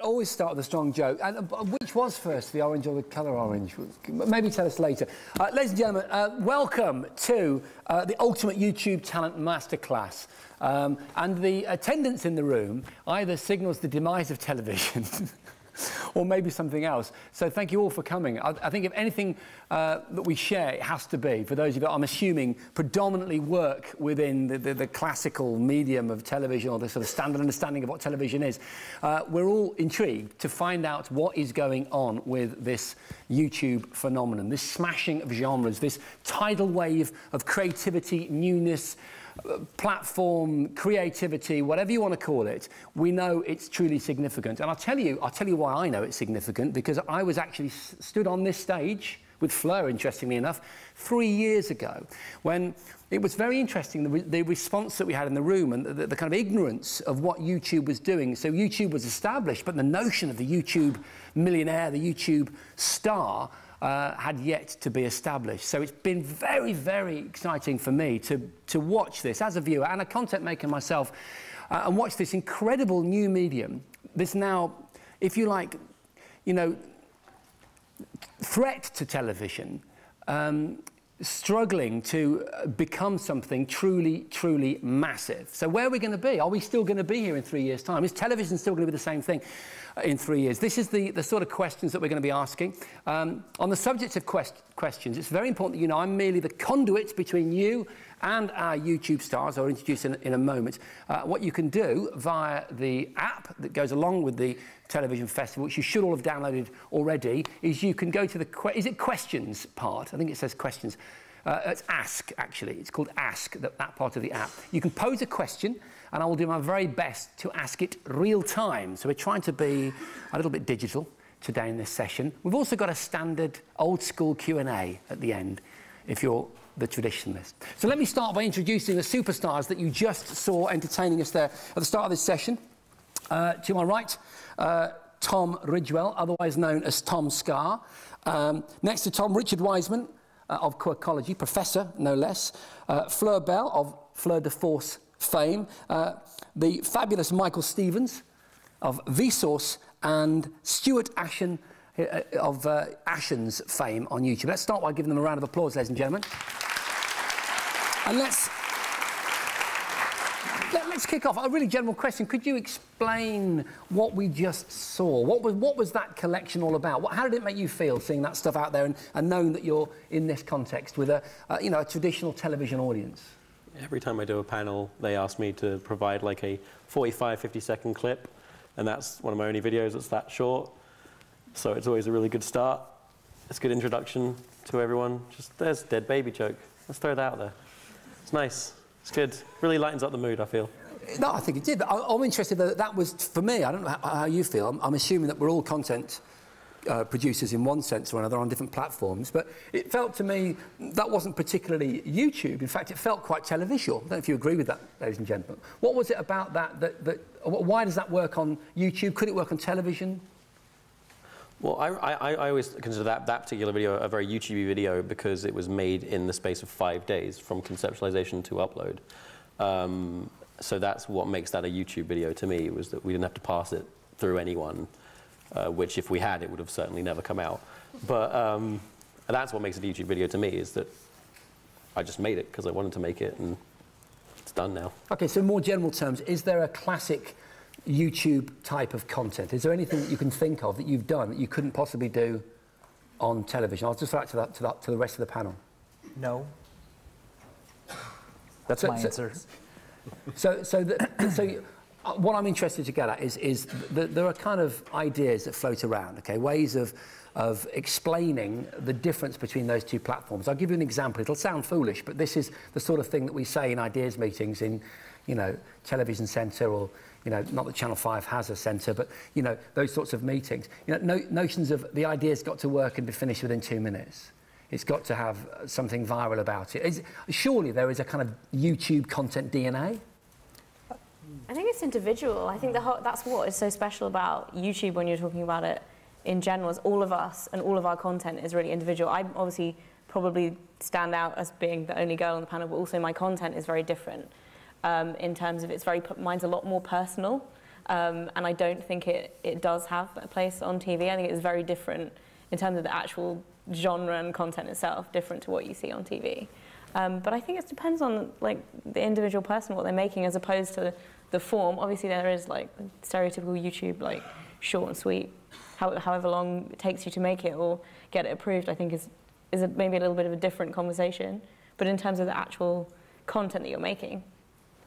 always start with a strong joke. And which was first, the orange or the colour orange? Maybe tell us later. Ladies and gentlemen, welcome to the Ultimate YouTube Talent Masterclass. And the attendance in the room either signals the demise of television or maybe something else. So thank you all for coming. I think if anything that we share, it has to be, for those of you that I'm assuming predominantly work within the classical medium of television, or the sort of standard understanding of what television is, we're all intrigued to find out what is going on with this YouTube phenomenon, this smashing of genres, this tidal wave of creativity, newness, platform, creativity, whatever you want to call it. We know it's truly significant. And I'll tell you why I know it's significant, because I was actually stood on this stage with Fleur, interestingly enough, 3 years ago, when it was very interesting, the response that we had in the room, and the kind of ignorance of what YouTube was doing. So YouTube was established, but the notion of the YouTube millionaire, the YouTube star, had yet to be established. So it's been very, very exciting for me to watch this as a viewer and a content maker myself, and watch this incredible new medium, this now, if you like, you know, threat to television, struggling to become something truly, truly massive. So where are we going to be? Are we still going to be here in 3 years' time? Is television still going to be the same thing in 3 years? This is the sort of questions that we're going to be asking. On the subject of questions, it's very important that you know I'm merely the conduit between you and our YouTube stars. I'll introduce in a moment. What you can do via the app that goes along with the television festival, which you should all have downloaded already, is you can go to the is it questions part? I think it says questions. It's ask, actually. It's called ask, that part of the app. You can pose a question, and I will do my very best to ask it real time. So we're trying to be a little bit digital today in this session. We've also got a standard old school Q&A at the end, if you're the traditionalist. So let me start by introducing the superstars that you just saw entertaining us there at the start of this session. To my right, Tom Ridgewell, otherwise known as Tom Scar. Next to Tom, Richard Wiseman of Quirkology, professor, no less. Fleur Bell of Fleur de Force fame. The fabulous Michael Stevens of Vsauce, and Stuart Ashen of Ashen's fame on YouTube. Let's start by giving them a round of applause, ladies and gentlemen. And let's kick off. A really general question. Could you explain what we just saw? What was that collection all about? How did it make you feel seeing that stuff out there and knowing that you're in this context with a traditional television audience? Every time I do a panel, they ask me to provide like a 45, 50-second clip, and that's one of my only videos that's that short. So it's always a really good start. It's a good introduction to everyone. Just, there's a dead baby joke. Let's throw that out there. It's nice. It's good. Really lightens up the mood, I feel. No, I think it did. But I'm interested that was, for me, I don't know how you feel. I'm assuming that we're all content producers in one sense or another on different platforms, but it felt to me that wasn't particularly YouTube. In fact, it felt quite televisual. I don't know if you agree with that, ladies and gentlemen. What was it about that why does that work on YouTube? Could it work on television? Well, I always consider that particular video a very YouTube video because it was made in the space of 5 days from conceptualization to upload. So that's what makes that a YouTube video to me, was that we didn't have to pass it through anyone, which if we had, it would have certainly never come out. But that's what makes it a YouTube video to me, is that I just made it because I wanted to make it, and it's done now. OK, so in more general terms, is there a classic YouTube type of content? Is there anything that you can think of that you've done that you couldn't possibly do on television? I'll just add to the rest of the panel. No. That's my answer. So what I'm interested to get at is that there are kind of ideas that float around, okay, ways of explaining the difference between those two platforms. I'll give you an example. It'll sound foolish, but this is the sort of thing that we say in ideas meetings in, Television Centre, or, not that Channel 5 has a centre, but, those sorts of meetings. Notions of the idea's got to work and be finished within 2 minutes. It's got to have something viral about it. Surely there is a kind of YouTube content DNA? I think it's individual. I think that's what is so special about YouTube when you're talking about it in general, is all of us and all of our content is really individual. I obviously probably stand out as being the only girl on the panel, but also my content is very different in terms of mine's a lot more personal. and I don't think it does have a place on TV. I think it's very different in terms of the actual genre and content itself, different to what you see on TV. But I think it depends on like the individual person, what they're making, as opposed to the form. Obviously, there is like stereotypical YouTube, like short and sweet, however long it takes you to make it or get it approved. I think is maybe a little bit of a different conversation. But in terms of the actual content that you're making,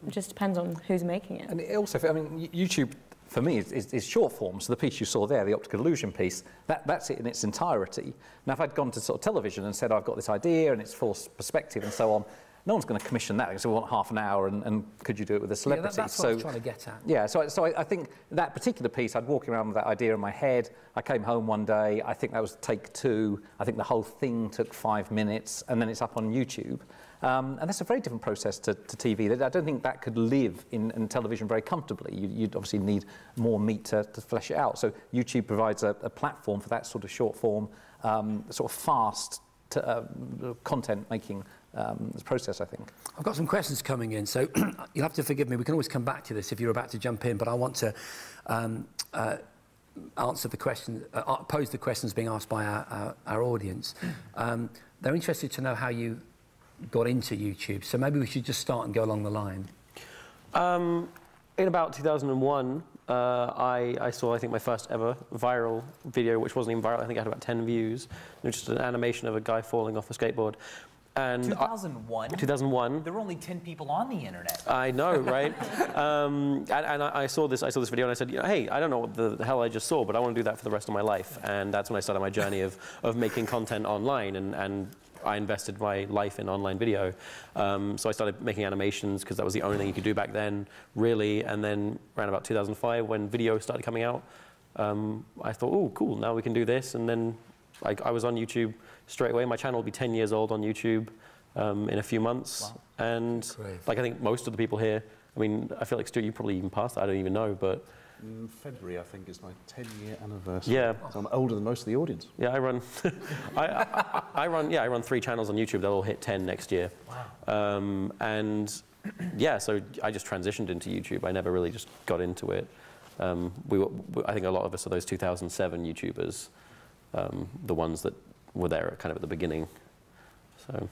it just depends on who's making it. And it also, I mean, YouTube for me is short form. So the piece you saw there, the optical illusion piece, that's it in its entirety. Now, if I'd gone to sort of television and said, I've got this idea and it's full perspective and so on, no one's going to commission that because we want half an hour and could you do it with a celebrity? Yeah, that's what I was trying to get at. Yeah, so I think that particular piece, I'd walk around with that idea in my head. I came home one day, I think that was take 2. I think the whole thing took 5 minutes, and then it's up on YouTube. And that's a very different process to TV. I don't think that could live in television very comfortably. You'd obviously need more meat to flesh it out. So YouTube provides a platform for that sort of short form, sort of fast content making process, I think. I've got some questions coming in, so you'll have to forgive me. We can always come back to this if you're about to jump in, but I want to answer the question, pose the questions being asked by our audience. They're interested to know how you got into YouTube, so maybe we should just start and go along the line. In about 2001, I saw, I think, my first ever viral video, which wasn't even viral. I think it had about 10 views. It was just an animation of a guy falling off a skateboard. And 2001? 2001. There were only 10 people on the internet. I know, right? and I saw this video and I said, hey, I don't know what the hell I just saw, but I want to do that for the rest of my life. And that's when I started my journey of making content online, and I invested my life in online video. So I started making animations because that was the only thing you could do back then, really. And then around about 2005, when video started coming out, I thought, oh, cool, now we can do this. And then I was on YouTube straight away. My channel will be 10 years old on YouTube in a few months. Wow. And Great. like I think most of the people here, I mean, I feel like Stu, you probably even passed that, I don't even know, but In February, I think, is my 10-year anniversary. yeah. So I'm older than most of the audience. Yeah, I run, I run 3 channels on YouTube. They'll all hit 10 next year. Wow. And yeah, so I just transitioned into YouTube. I never really just got into it. I think a lot of us are those 2007 YouTubers, the ones that were there kind of at the beginning. So.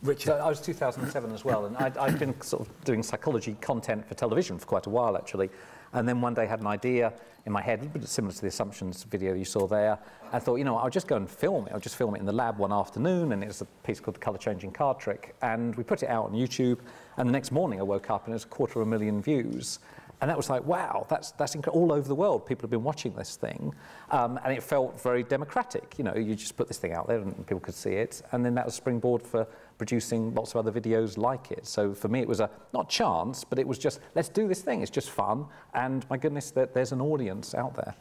Richard. So I was 2007 as well, and I'd been sort of doing psychology content for television for quite a while, actually. And then one day had an idea in my head, a bit similar to the Assumptions video you saw there. I thought, I'll just go and film it. I'll just film it in the lab one afternoon, and it's a piece called The Colour Changing Card Trick. And we put it out on YouTube, and the next morning I woke up and it was 250,000 views. And that was like, wow, that's incredible. All over the world, people have been watching this thing. And it felt very democratic. You just put this thing out there and people could see it. And then that was springboard for producing lots of other videos like it. So for me, it was not chance, but it was just, let's do this thing. It's just fun. And my goodness, there's an audience out there.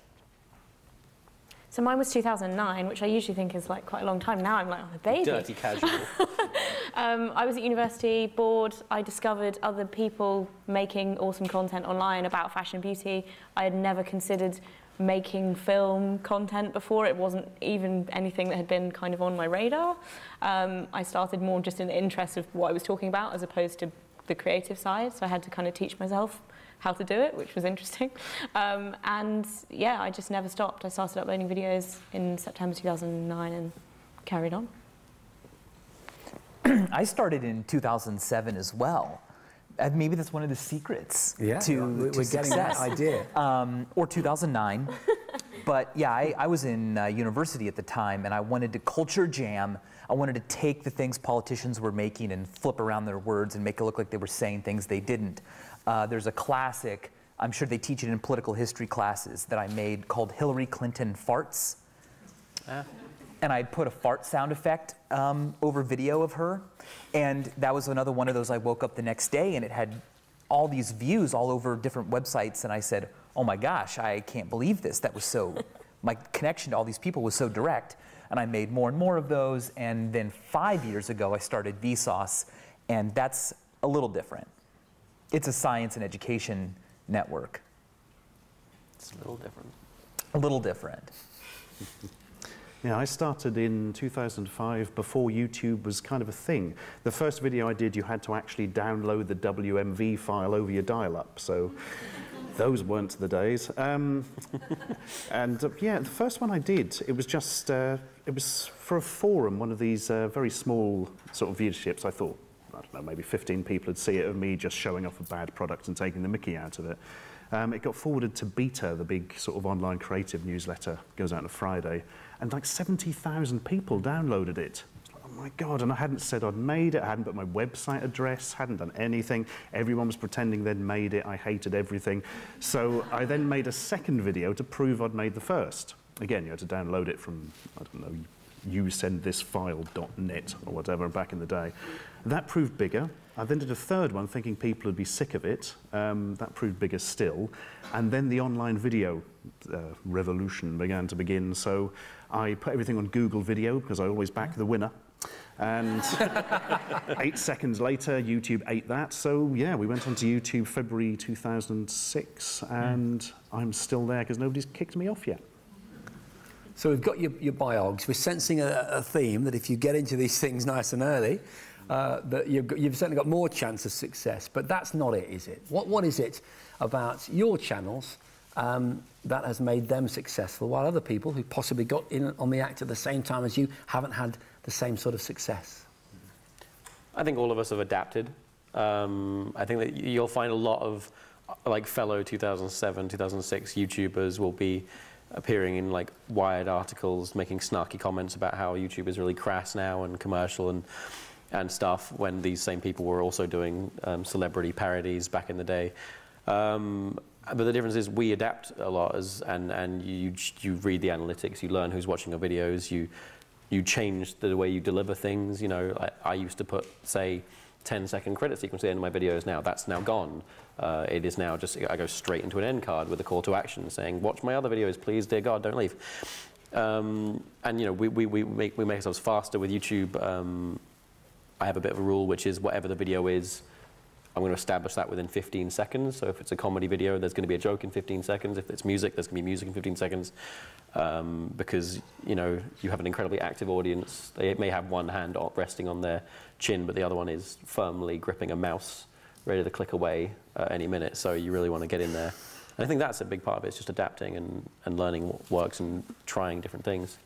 So mine was 2009, which I usually think is like quite a long time. Now I'm like, I'm a baby. Dirty casual. I was at university, bored. I discovered other people making awesome content online about fashion and beauty. I had never considered making film content before. It wasn't even anything that had been kind of on my radar. I started more just in the interest of what I was talking about as opposed to the creative side. So I had to kind of teach myself how to do it, which was interesting. And yeah, I just never stopped. I started uploading videos in September 2009 and carried on. I started in 2007 as well. And maybe that's one of the secrets to we're getting that idea. Or 2009. But yeah, I was in university at the time, and I wanted to culture jam. I wanted to take the things politicians were making and flip around their words and make it look like they were saying things they didn't. There's a classic, I'm sure they teach it in political history classes, that I made called Hillary Clinton Farts. And I put a fart sound effect over video of her. And that was another one of those. I woke up the next day and it had all these views all over different websites. And I said, oh my gosh, I can't believe this. That was so, my connection to all these people was so direct. And I made more and more of those. And then 5 years ago, I started Vsauce. And that's a little different. It's a science and education network. It's a little different. A little different. Yeah, I started in 2005 before YouTube was kind of a thing. The first video I did, you had to actually download the WMV file over your dial-up. So Those weren't the days. Yeah, the first one I did, it was just, it was for a forum, one of these very small sort of viewerships. I thought, I don't know, maybe 15 people would see it of me just showing off a bad product and taking the mickey out of it. It got forwarded to Beta, the big sort of online creative newsletter, goes out on a Friday, and like 70,000 people downloaded it. Oh my God, and I hadn't said I'd made it, I hadn't put my website address, hadn't done anything. Everyone was pretending they'd made it, I hated everything. So I then made a second video to prove I'd made the first. Again, you had to download it from, I don't know, yousendthisfile.net or whatever back in the day. That proved bigger. I then did a third one thinking people would be sick of it. That proved bigger still. And then the online video revolution began to begin. So I put everything on Google Video because I always back the winner. And 8 seconds later, YouTube ate that. So yeah, we went onto YouTube February 2006, and I'm still there because nobody's kicked me off yet. So we've got your biogs. We're sensing a theme that if you get into these things nice and early, that you've certainly got more chance of success. But that's not it, is it? What is it about your channels that has made them successful, while other people who possibly got in on the act at the same time as you haven't had the same sort of success? I think all of us have adapted. I think that you'll find a lot of like fellow 2007, 2006 YouTubers will be appearing in like Wired articles, making snarky comments about how YouTube is really crass now and commercial and stuff, when these same people were also doing celebrity parodies back in the day. But the difference is we adapt a lot, and you read the analytics, you learn who's watching your videos, you change the way you deliver things. You know, I used to put, say, 10-second credit sequence at the end of my videos. Now that's now gone. It is now just, I go straight into an end card with a call to action saying, watch my other videos, please, dear God, don't leave. And you know, we make ourselves faster with YouTube. I have a bit of a rule, which is whatever the video is, I'm going to establish that within 15 seconds. So if it's a comedy video, there's going to be a joke in 15 seconds. If it's music, there's going to be music in 15 seconds. Because, you know, you have an incredibly active audience. They may have one hand resting on their chin, but the other one is firmly gripping a mouse, ready to click away at any minute. So you really want to get in there. And I think that's a big part of it. It's just adapting and learning what works and trying different things.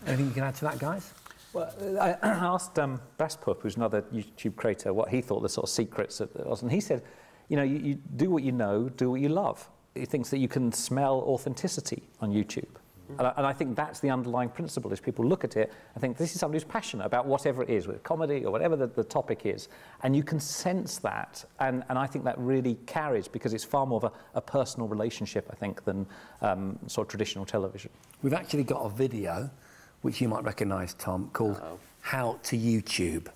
Anything you can add to that, guys? Well, I asked Baspup, who's another YouTube creator, what he thought the sort of secrets was, and he said, you know, you do what you know, do what you love. He thinks that you can smell authenticity on YouTube. And I think that's the underlying principle, is people look at it and think, this is somebody who's passionate about whatever it is, with comedy or whatever the topic is, and you can sense that, and I think that really carries, because it's far more of a personal relationship, I think, than sort of traditional television. We've actually got a video, which you might recognise, Tom, called How to YouTube.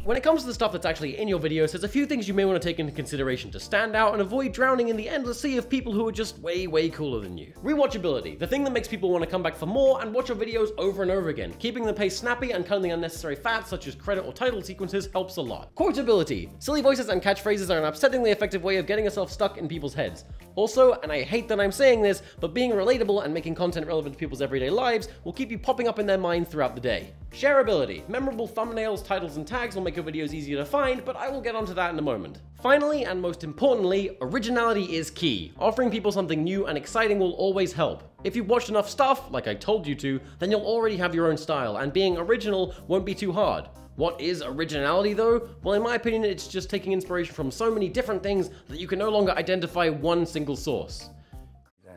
When it comes to the stuff that's actually in your videos, there's a few things you may want to take into consideration to stand out and avoid drowning in the endless sea of people who are just way, way cooler than you. Rewatchability, the thing that makes people want to come back for more and watch your videos over and over again. Keeping the pace snappy and cutting the unnecessary fat, such as credit or title sequences, helps a lot. Quotability, silly voices and catchphrases are an upsettingly effective way of getting yourself stuck in people's heads. Also, and I hate that I'm saying this, but being relatable and making content relevant to people's everyday lives will keep you popping up in their mind throughout the day. Shareability, memorable thumbnails, titles, and tags will make your videos easier to find, but I will get onto that in a moment. Finally, and most importantly, originality is key. Offering people something new and exciting will always help. If you've watched enough stuff, like I told you to, then you'll already have your own style, and being original won't be too hard. What is originality though? Well, in my opinion, it's just taking inspiration from so many different things that you can no longer identify one single source.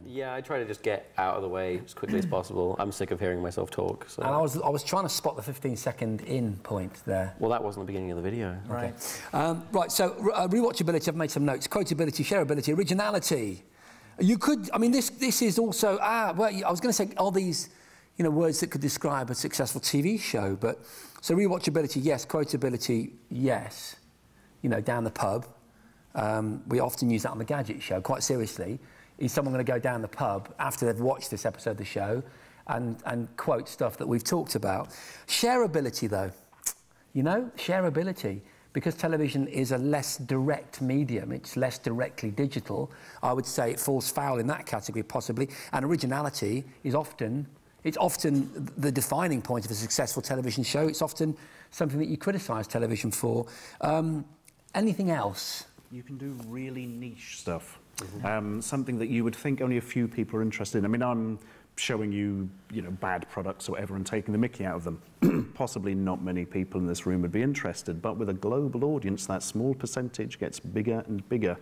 Yeah, I try to just get out of the way as quickly as possible. I'm sick of hearing myself talk. So. And I was trying to spot the 15-second in point there. Well, that wasn't the beginning of the video. Right. Okay. Right, so rewatchability, I've made some notes. Quotability, shareability, originality. You could, I mean, this is also, well, I was going to say all these, you know, words that could describe a successful TV show, but, so rewatchability, yes, quotability, yes. You know, down the pub. We often use that on the Gadget Show, quite seriously. Is someone going to go down the pub after they've watched this episode of the show and quote stuff that we've talked about? Shareability, though, you know, shareability, because television is a less direct medium, it's less directly digital, I would say it falls foul in that category, possibly. And originality is often the defining point of a successful television show. It's often something that you criticise television for. Anything else? You can do really niche stuff. Something that you would think only a few people are interested in. I mean, I'm showing you, bad products or whatever and taking the mickey out of them. Possibly not many people in this room would be interested, but with a global audience, that small percentage gets bigger and bigger.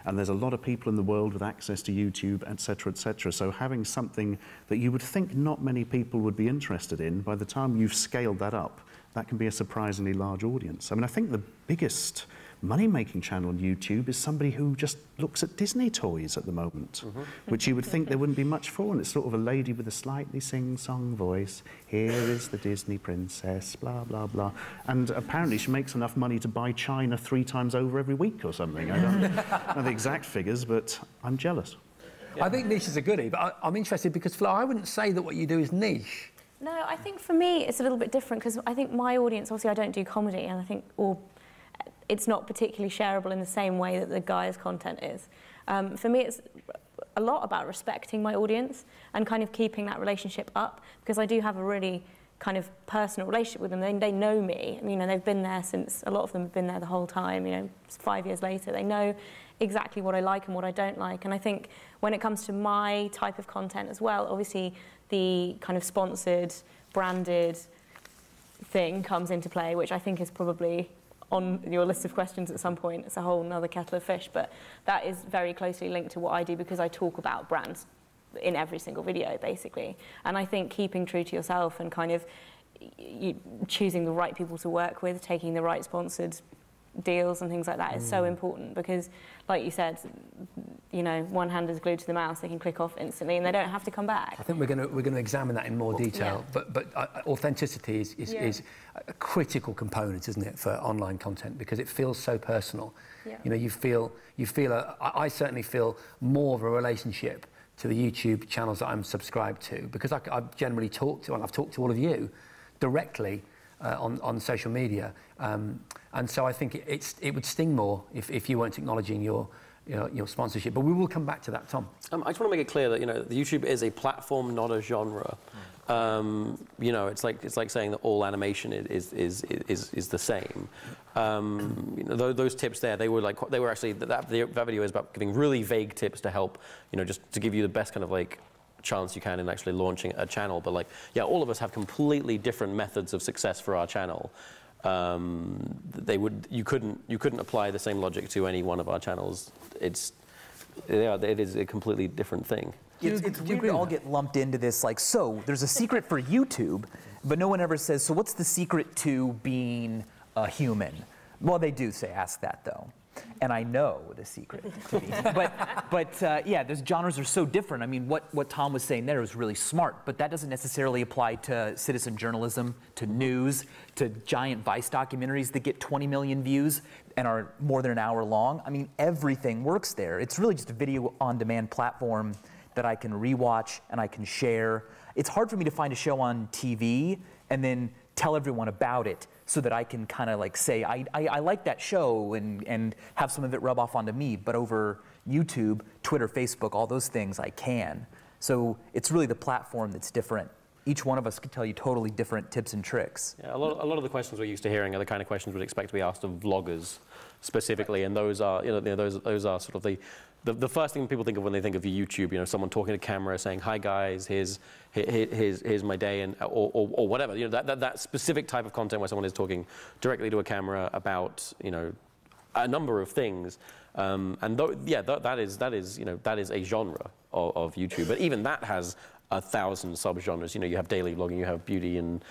And there's a lot of people in the world with access to YouTube, etc., etc. So having something that you would think not many people would be interested in, by the time you've scaled that up, that can be a surprisingly large audience. I mean, I think the biggest money-making channel on YouTube is somebody who just looks at Disney toys at the moment, which you would think there wouldn't be much for, and it's sort of a lady with a slightly sing-song voice. Here is the Disney princess, blah, blah, blah. And apparently she makes enough money to buy China 3 times over every week or something. I don't know the exact figures, but I'm jealous. I think niche is a goodie, but I'm interested because, Flo, I wouldn't say that what you do is niche. No, I think for me it's a little bit different because I think my audience, obviously I don't do comedy, and I think it's not particularly shareable in the same way that the guy's content is. For me, it's a lot about respecting my audience and kind of keeping that relationship up, because I do have a really kind of personal relationship with them. They know me. They've been there since, a lot of them have been there the whole time, 5 years later. They know exactly what I like and what I don't like. And I think when it comes to my type of content as well, obviously the kind of sponsored, branded thing comes into play, which I think is probably on your list of questions at some point. It's a whole nother kettle of fish, but that is very closely linked to what I do because I talk about brands in every single video, basically. And I think keeping true to yourself and kind of choosing the right people to work with, taking the right sponsored deals and things like that is so important because, like you said, one hand is glued to the mouse, they can click off instantly and they don't have to come back. I think we're going to examine that in more detail, but authenticity is a critical component, isn't it, for online content, because it feels so personal. I certainly feel more of a relationship to the YouTube channels that I'm subscribed to, because I've generally talked to, and I've talked to all of you directly on social media, and so I think it would sting more if you weren't acknowledging your sponsorship. But we will come back to that, Tom. I just want to make it clear that the YouTube is a platform, not a genre. It's like saying that all animation is the same. Those tips there, they were actually that video is about giving really vague tips to help, just to give you the best kind of chance you can in actually launching a channel. But all of us have completely different methods of success for our channel. You couldn't apply the same logic to any one of our channels. It is a completely different thing. It's weird to all get lumped into this, so there's a secret for YouTube, but no one ever says, so what's the secret to being a human? Well, they do say, ask that though. And I know the secret to be. But those genres are so different. I mean, what Tom was saying there was really smart, but that doesn't necessarily apply to citizen journalism, to news, to giant Vice documentaries that get 20 million views and are more than an hour long. I mean, everything works there. It's really just a video on-demand platform that I can rewatch and I can share. It's hard for me to find a show on TV and then tell everyone about it so that I can kind of say, I like that show and have some of it rub off onto me, but over YouTube, Twitter, Facebook, all those things I can. So it's really the platform that's different. Each one of us could tell you totally different tips and tricks. Yeah, a lot of the questions we're used to hearing are the kind of questions we'd expect to be asked of vloggers specifically, and those are, those are sort of the first thing people think of when they think of YouTube. Someone talking to camera saying, "Hi guys, here's my day," and or whatever. That specific type of content where someone is talking directly to a camera about a number of things. That is a genre of YouTube. But even that has 1,000 subgenres. You have daily vlogging, you have beauty and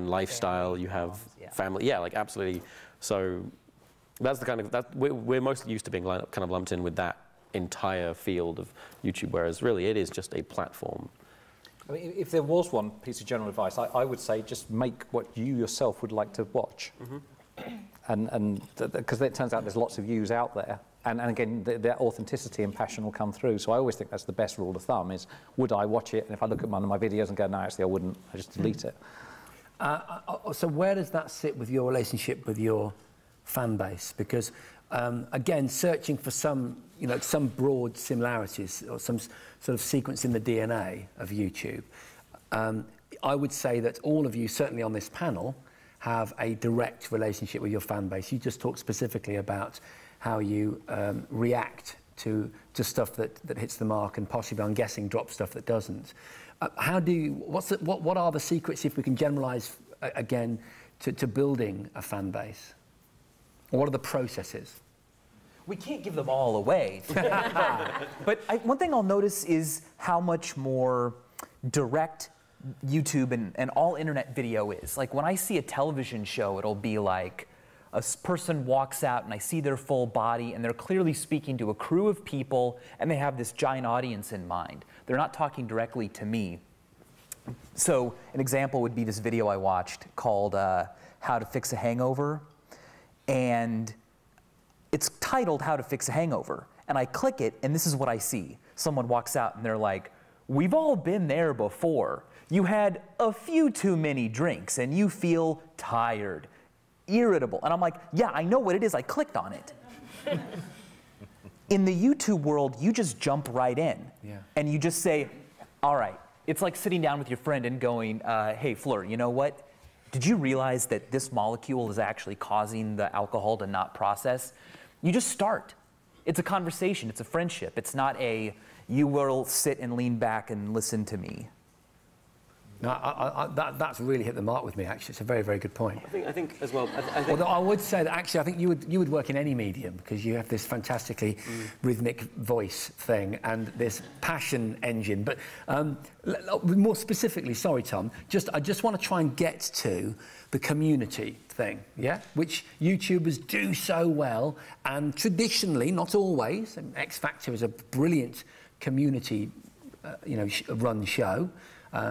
lifestyle, you have family. Yeah, absolutely. So that's the kind of we're mostly used to being kind of lumped in with that entire field of YouTube, whereas really it is just a platform. I mean, if there was one piece of general advice, I would say just make what you yourself would like to watch. And because it turns out there's lots of views out there. And again, their authenticity and passion will come through. So I always think that's the best rule of thumb is, would I watch it? And if I look at one of my videos and go, no, actually I wouldn't, I just delete it. So where does that sit with your relationship with your fan base? Because again, searching for some broad similarities or some sort of sequence in the DNA of YouTube, I would say that all of you, certainly on this panel, have a direct relationship with your fan base. You just talked specifically about how you react to stuff that hits the mark and possibly, I'm guessing, drop stuff that doesn't. What are the secrets, if we can generalise again, to building a fan base? Or what are the processes? We can't give them all away. But one thing I'll notice is how much more direct YouTube and all internet video is. Like when I see a television show, it'll be like a person walks out and I see their full body and they're clearly speaking to a crew of people and they have this giant audience in mind. They're not talking directly to me. So an example would be this video I watched called How to Fix a Hangover. And it's titled How to Fix a Hangover. And I click it and this is what I see. Someone walks out and they're like, we've all been there before. You had a few too many drinks and you feel tired, irritable. And I'm like, yeah, I know what it is. I clicked on it. In the YouTube world, you just jump right in. Yeah. And you just say, all right. It's like sitting down with your friend and going, hey, Fleur, you know what? Did you realize that this molecule is actually causing the alcohol to not process? You just start. It's a conversation. It's a friendship. It's not a, you will sit and lean back and listen to me. No, that's really hit the mark with me, actually. It's a very, very good point. I think as well... Although I would say that, actually, I think you would work in any medium because you have this fantastically rhythmic voice thing and this passion engine. But more specifically, sorry, Tom, I just want to try and get to the community thing, yeah? Which YouTubers do so well, and traditionally, not always, X Factor is a brilliant community run show.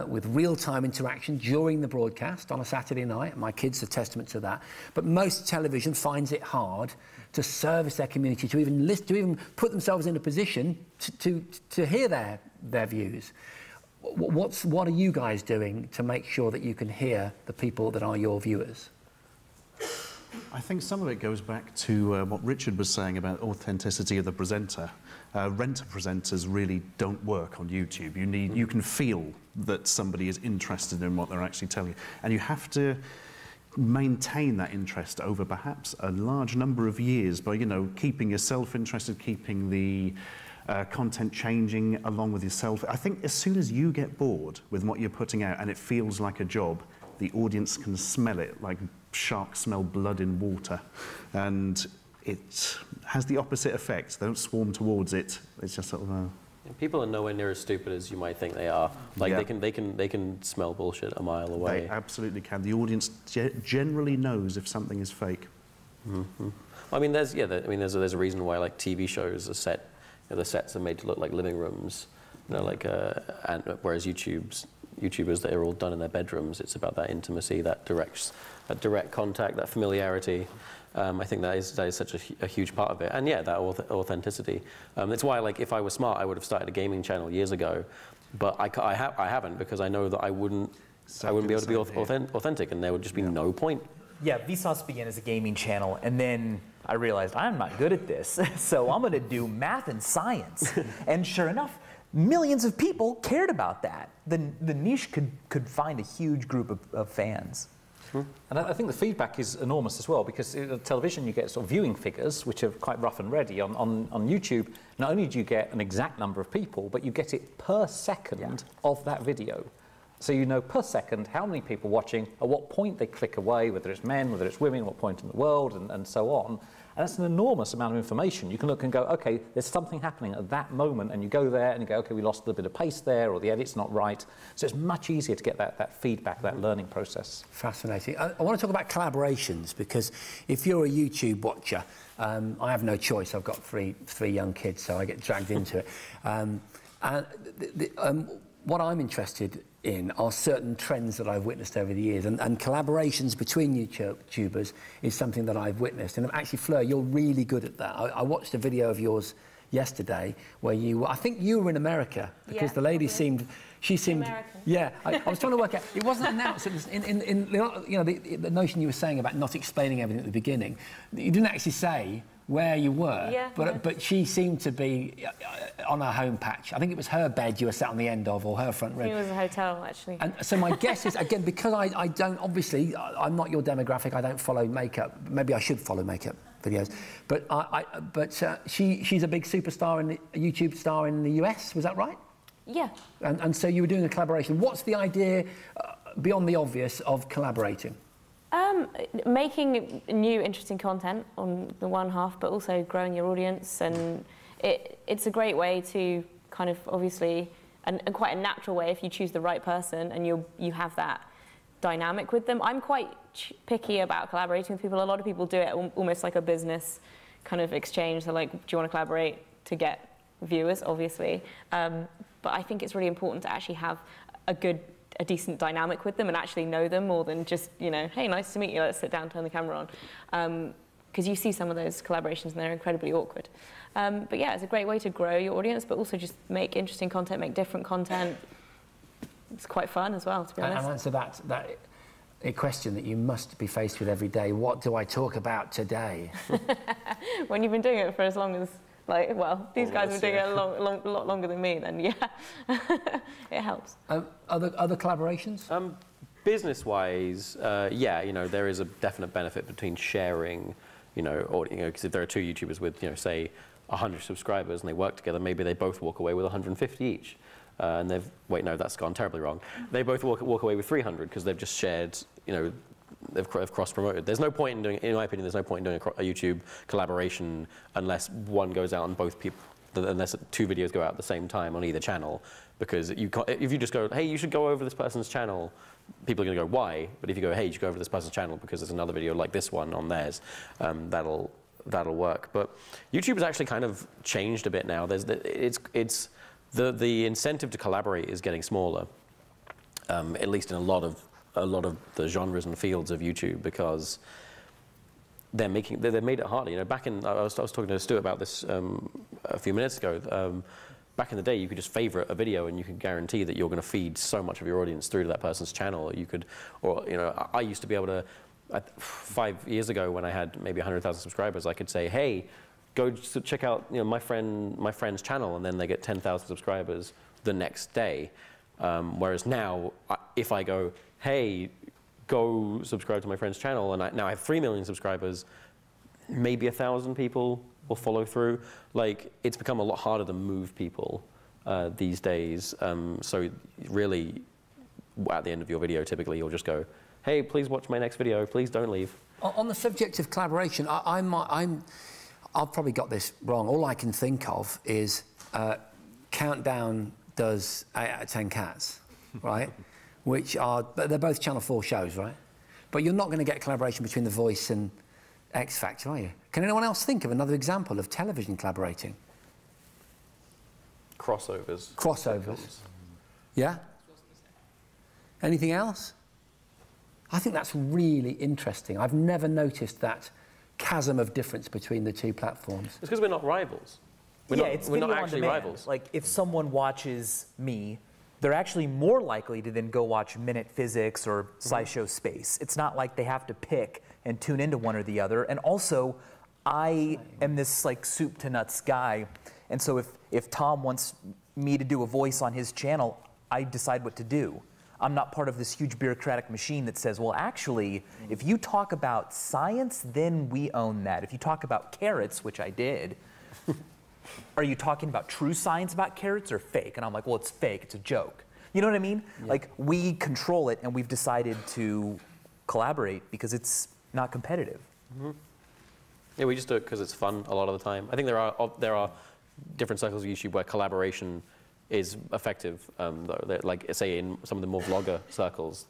With real-time interaction during the broadcast on a Saturday night. My kids are testament to that. But most television finds it hard to service their community, to even listen, to even put themselves in a position to hear their views. What are you guys doing to make sure that you can hear the people that are your viewers? I think some of it goes back to what Richard was saying about authenticity of the presenter. Renter presenters really don't work on YouTube. You can feel that somebody is interested in what they're actually telling you, and you have to maintain that interest over perhaps a large number of years by keeping yourself interested, keeping the content changing along with yourself. I think as soon as you get bored with what you're putting out and it feels like a job, the audience can smell it like sharks smell blood in water, and it has the opposite effect. They don't swarm towards it. It's just sort of people are nowhere near as stupid as you might think they are. Like they can smell bullshit a mile away. They absolutely can. The audience generally knows if something is fake. Mm-hmm. I mean, there's a reason why like TV shows are set. The sets are made to look like living rooms. And whereas YouTubers that are all done in their bedrooms, it's about that intimacy, that direct contact, that familiarity. I think that is such a huge part of it, and yeah, that authenticity. That's why, like, if I was smart, I would have started a gaming channel years ago, but I haven't because I know that I wouldn't be able to be authentic, and there would just be no point. Yeah, Vsauce began as a gaming channel, and then I realized I'm not good at this, so I'm going to do math and science, and sure enough, millions of people cared about that. The niche could find a huge group of fans. And I think the feedback is enormous as well, because on television you get sort of viewing figures, which are quite rough and ready. On YouTube, not only do you get an exact number of people, but you get it per second of that video. So you know per second how many people watching, at what point they click away, whether it's men, whether it's women, what point in the world, and so on. And that's an enormous amount of information. You can look and go, okay, there's something happening at that moment, and you go there and you go, okay, we lost a little bit of pace there, or the edit's not right. So it's much easier to get that feedback, that learning process. Fascinating. I want to talk about collaborations, because if you're a YouTube watcher, I have no choice. I've got three young kids, so I get dragged into it. What I'm interested in are certain trends that I've witnessed over the years, and collaborations between YouTubers is something that I've witnessed. And actually, Fleur, you're really good at that. I watched a video of yours yesterday where I think you were in America, because the lady seemed... She seemed... American. Yeah, I was trying to work out... It wasn't announced. It was the notion you were saying about not explaining everything at the beginning. You didn't actually say where you were, but she seemed to be on her home patch. I think it was her bed you were sat on the end of, or her front room. It was a hotel, actually. And so my guess is, again, because I don't, obviously, I'm not your demographic, I don't follow makeup. Maybe I should follow makeup. videos. But she's a big superstar, a YouTube star in the US, was that right? Yeah. And so you were doing a collaboration. What's the idea, beyond the obvious, of collaborating? Making new, interesting content on the one half, but also growing your audience. And it's a great way to kind of, obviously, and quite a natural way if you choose the right person and you have that dynamic with them. I'm quite picky about collaborating with people. A lot of people do it almost like a business kind of exchange. They're like, do you want to collaborate to get viewers, obviously? But I think it's really important to actually have a decent dynamic with them and actually know them more than just, you know, hey, nice to meet you, let's sit down, turn the camera on. Because you see some of those collaborations and they're incredibly awkward. But yeah, it's a great way to grow your audience, but also just make interesting content, make different content. It's quite fun as well, to be honest. And answer that a question that you must be faced with every day. What do I talk about today? When you've been doing it for as long as, like, well, these guys have been doing it a lot longer than me, then yeah, it helps. Other collaborations? Business-wise, yeah, you know, there is a definite benefit between sharing, you know, because if there are two YouTubers with, you know, say 100 subscribers and they work together, maybe they both walk away with 150 each. And wait, no, that's gone terribly wrong. They both walk away with 300 because they've just shared, you know, they've cross-promoted. There's no point in doing, in my opinion, there's no point in doing a YouTube collaboration unless one goes out on both people, unless two videos go out at the same time on either channel. Because you can't, if you just go, hey, you should go over this person's channel, people are going to go, why? But if you go, hey, you should go over this person's channel because there's another video like this one on theirs, that'll work. But YouTube has actually kind of changed a bit now. The incentive to collaborate is getting smaller, at least in a lot of the genres and fields of YouTube, because they've made it harder. You know, I was talking to Stuart about this a few minutes ago. Back in the day, you could just favorite a video and you could guarantee that you're going to feed so much of your audience through to that person's channel. You could, or you know, I used to be able to. 5 years ago, when I had maybe 100,000 subscribers, I could say, hey, go check out, you know, my friend's channel, and then they get 10,000 subscribers the next day. Whereas now, if I go, hey, go subscribe to my friend's channel, and now I have 3 million subscribers, maybe 1,000 people will follow through. Like, it's become a lot harder to move people these days. So really, at the end of your video, typically you'll just go, hey, please watch my next video. Please don't leave. On the subject of collaboration, I've probably got this wrong. All I can think of is Countdown does 8 out of 10 Cats, right? They're both Channel 4 shows, right? But you're not going to get collaboration between The Voice and X Factor, are you? Can anyone else think of another example of television collaborating? Crossovers. Yeah? Anything else? I think that's really interesting. I've never noticed that chasm of difference between the two platforms. It's because we're not rivals. We're not actually rivals. Like, if someone watches me, they're actually more likely to then go watch Minute Physics or SciShow Space. It's not like they have to pick and tune into one or the other. And also, I am this like soup to nuts guy. And so if Tom wants me to do a voice on his channel, I decide what to do. I'm not part of this huge bureaucratic machine that says, well, actually, if you talk about science, then we own that. If you talk about carrots, which I did, are you talking about true science about carrots or fake? And I'm like, well, it's fake. It's a joke. You know what I mean? Yeah. Like, we control it, and we've decided to collaborate because it's not competitive. Mm-hmm. Yeah, we just do it because it's fun a lot of the time. I think there are different circles of YouTube where collaboration is effective, though. Like, say, in some of the more vlogger circles,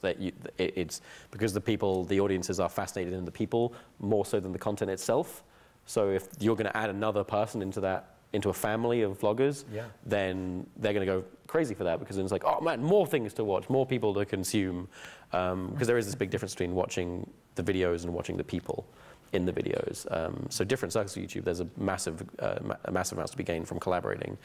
it's because the audiences are fascinated in the people more so than the content itself. So if you're going to add another person into a family of vloggers, then they're going to go crazy for that, because then it's like, oh man, more things to watch, more people to consume, because there is this big difference between watching the videos and watching the people in the videos. So different circles of YouTube, there's a massive amounts to be gained from collaborating,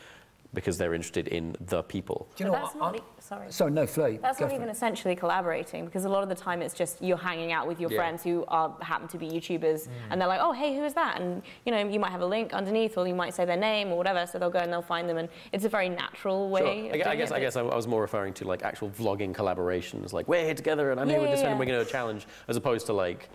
because they're interested in the people. Do you know what? Sorry, no, Flo. That's not even essentially collaborating, because a lot of the time it's just you're hanging out with your friends who happen to be YouTubers, and they're like, oh, hey, who is that? And you know, you might have a link underneath, or you might say their name or whatever, so they'll go and they'll find them, and it's a very natural way. Sure. I guess I was more referring to like actual vlogging collaborations, like we're here together and I'm here with this friend and we're going to do a challenge, as opposed to like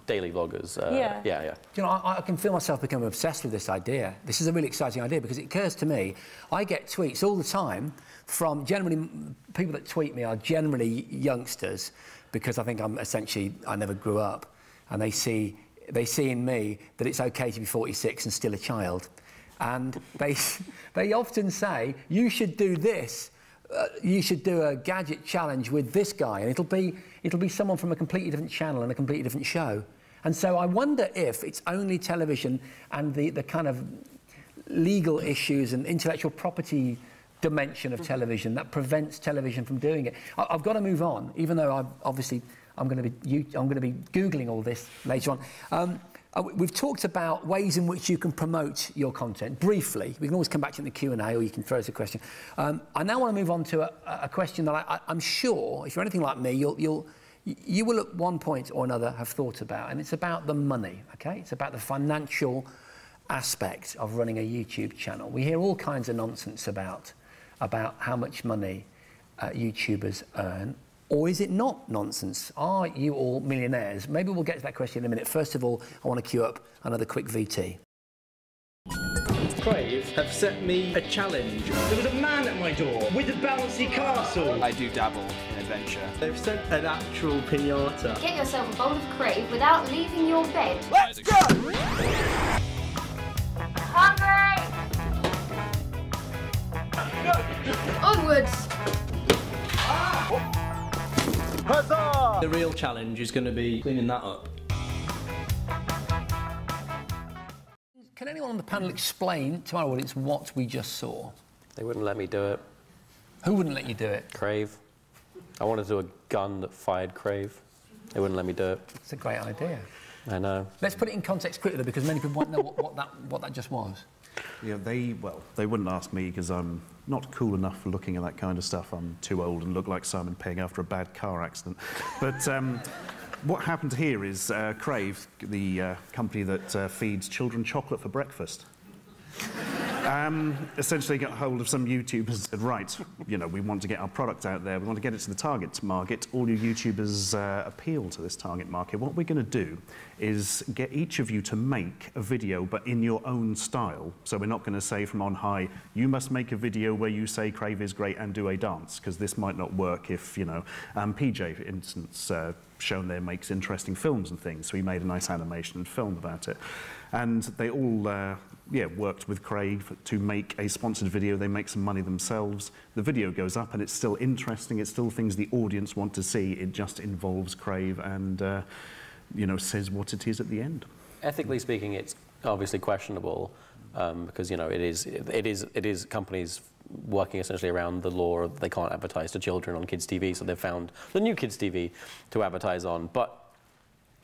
daily vloggers. Yeah. You know, I can feel myself becoming obsessed with this idea. This is a really exciting idea because it occurs to me, I get tweets all the time from generally, people that tweet me are generally youngsters because I think I never grew up, and they see in me that it's okay to be 46 and still a child. And they often say, you should do this. You should do a gadget challenge with this guy, and it'll be someone from a completely different channel and a completely different show. And so I wonder if it's only television and the kind of legal issues and intellectual property dimension of television that prevents television from doing it. I've got to move on, even though I'm going to be Googling all this later on. We've talked about ways in which you can promote your content briefly. We can always come back to it in the Q&A, or you can throw us a question. I now want to move on to a question that I'm sure, if you're anything like me, you will at one point or another have thought about, and it's about the money, okay? It's about the financial aspect of running a YouTube channel. We hear all kinds of nonsense about how much money YouTubers earn. Or is it not nonsense? Are you all millionaires? Maybe we'll get to that question in a minute. First of all, I want to queue up another quick VT. Crave have set me a challenge. There was a man at my door with a bouncy castle. I do dabble in adventure. They've sent an actual pinata. Get yourself a bowl of Crave without leaving your bed. Let's go! Hungry! Onwards! Huzzah! The real challenge is going to be cleaning that up. Can anyone on the panel explain to our audience what we just saw? They wouldn't let me do it. Who wouldn't let you do it? Crave. I wanted to do a gun that fired Crave. They wouldn't let me do it. It's a great idea. I know. Let's put it in context quickly, because many people won't know what that just was. Yeah, they wouldn't ask me because I'm not cool enough for looking at that kind of stuff. I'm too old and look like Simon Pegg after a bad car accident. But what happened here is Crave, the company that feeds children chocolate for breakfast, essentially got hold of some YouTubers and said, right, you know, we want to get our product out there, we want to get it to the target market. All you YouTubers appeal to this target market. What we're going to do is get each of you to make a video, but in your own style. So we're not going to say from on high, you must make a video where you say Crave is great and do a dance, because this might not work if, you know, PJ, for instance, shown there makes interesting films and things, so he made a nice animation and film about it. And they all worked with Crave to make a sponsored video. They make some money themselves. The video goes up and it's still interesting. It's still things the audience want to see. It just involves Crave and, you know, says what it is at the end. Ethically speaking, it's obviously questionable because, you know, it is companies working essentially around the law of they can't advertise to children on kids' TV, so they've found the new kids' TV to advertise on. But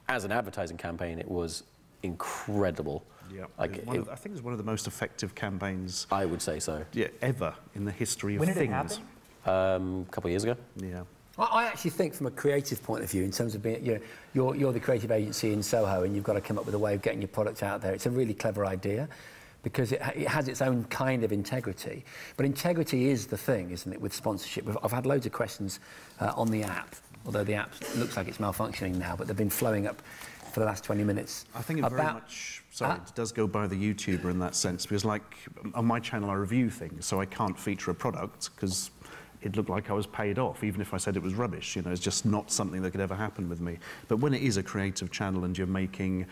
as an advertising campaign, it was incredible. Yeah, like I think it's one of the most effective campaigns. I would say so. Yeah, ever in the history of things. When did it happen? A couple of years ago. Yeah. I actually think from a creative point of view, in terms of being, you know, you're the creative agency in Soho and you've got to come up with a way of getting your product out there. It's a really clever idea because it has its own kind of integrity. But integrity is the thing, isn't it, with sponsorship? I've had loads of questions on the app, although the app looks like it's malfunctioning now, but they've been flowing up for the last 20 minutes. I think it very much, sorry, it does go by the YouTuber in that sense, because like on my channel I review things, so I can't feature a product because it looked like I was paid off, even if I said it was rubbish. You know, it's just not something that could ever happen with me. But when it is a creative channel and you're making,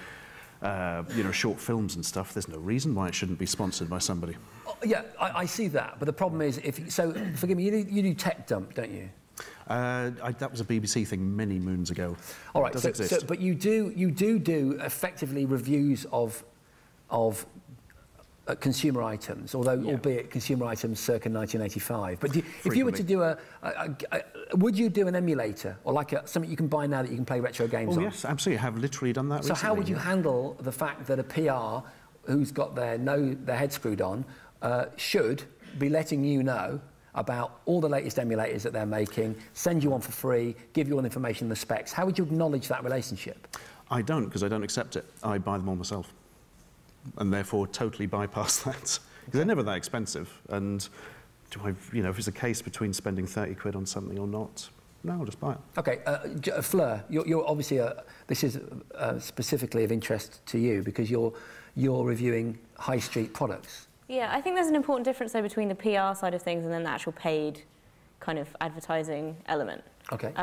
you know, short films and stuff, there's no reason why it shouldn't be sponsored by somebody. Oh, yeah, I see that, but the problem is, so forgive me, you do Tech Dump, don't you? That was a BBC thing many moons ago. All right, it does exist. but you do effectively reviews of consumer items, although albeit consumer items circa 1985. But if you were to do would you do an emulator or like something you can buy now that you can play retro games on? Oh yes, absolutely. I have literally done that. So recently, how would you handle the fact that a PR who's got their head screwed on should be letting you know about all the latest emulators that they're making, send you one for free, give you all the information and the specs? How would you acknowledge that relationship? I don't, because I don't accept it. I buy them all myself, and therefore totally bypass that. Because they're never that expensive, and do I, you know, if it's a case between spending 30 quid on something or not, No, I'll just buy it. Okay, Fleur, you're obviously this is specifically of interest to you because you're reviewing high street products. Yeah, I think there's an important difference though between the PR side of things and then the actual paid kind of advertising element. Okay.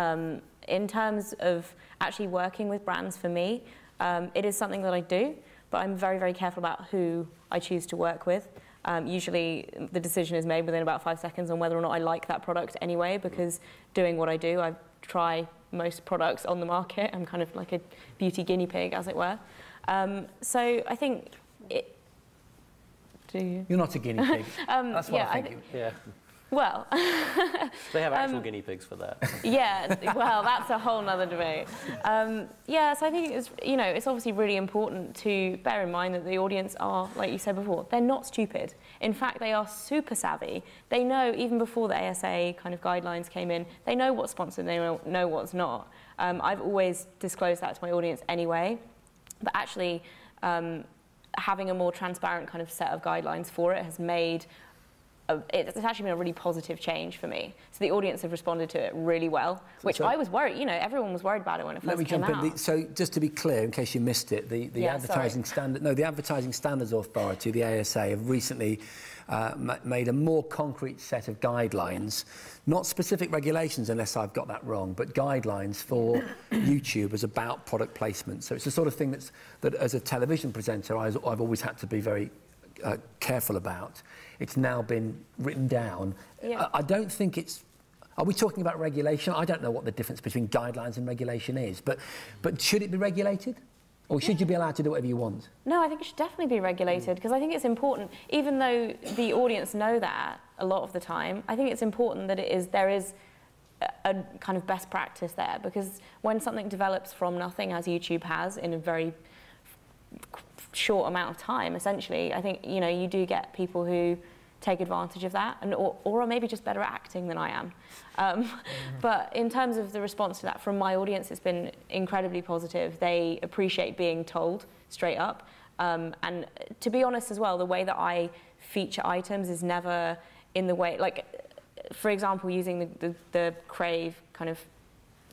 In terms of actually working with brands for me, it is something that I do, but I'm very, very careful about who I choose to work with. Usually the decision is made within about 5 seconds on whether or not I like that product anyway, because doing what I do, I try most products on the market. I'm kind of like a beauty guinea pig, as it were. So I think do you? You're not a guinea pig. That's what I think. Yeah. Well, They have actual guinea pigs for that. yeah, well, that's a whole nother debate. Yeah, so I think it's, you know, it's obviously really important to bear in mind that the audience are, like you said before, they're not stupid. In fact, they are super savvy. They know, even before the ASA kind of guidelines came in, they know what's sponsored, they know what's not. I've always disclosed that to my audience anyway, but actually having a more transparent kind of set of guidelines for it has made it's actually been a really positive change for me. So the audience have responded to it really well, which I was worried, you know, everyone was worried about it when it first came out. So just to be clear, in case you missed it, the Advertising Standards Authority, the ASA, have recently made a more concrete set of guidelines, not specific regulations unless I've got that wrong, but guidelines for YouTubers about product placement. So it's the sort of thing that as a television presenter, I've always had to be very careful about. It's now been written down. Yeah. I don't think it's... Are we talking about regulation? I don't know what the difference between guidelines and regulation is, but should it be regulated? Or should you be allowed to do whatever you want? No, I think it should definitely be regulated because I think it's important, even though the audience know that a lot of the time, I think it's important that there is a kind of best practice there, because when something develops from nothing, as YouTube has in a very short amount of time, essentially, I think, you know, you do get people who take advantage of that, and or are maybe just better at acting than I am. But in terms of the response to that from my audience, it's been incredibly positive. They appreciate being told straight up. And to be honest as well, the way that I feature items is never in the way, like, for example, using the Crave kind of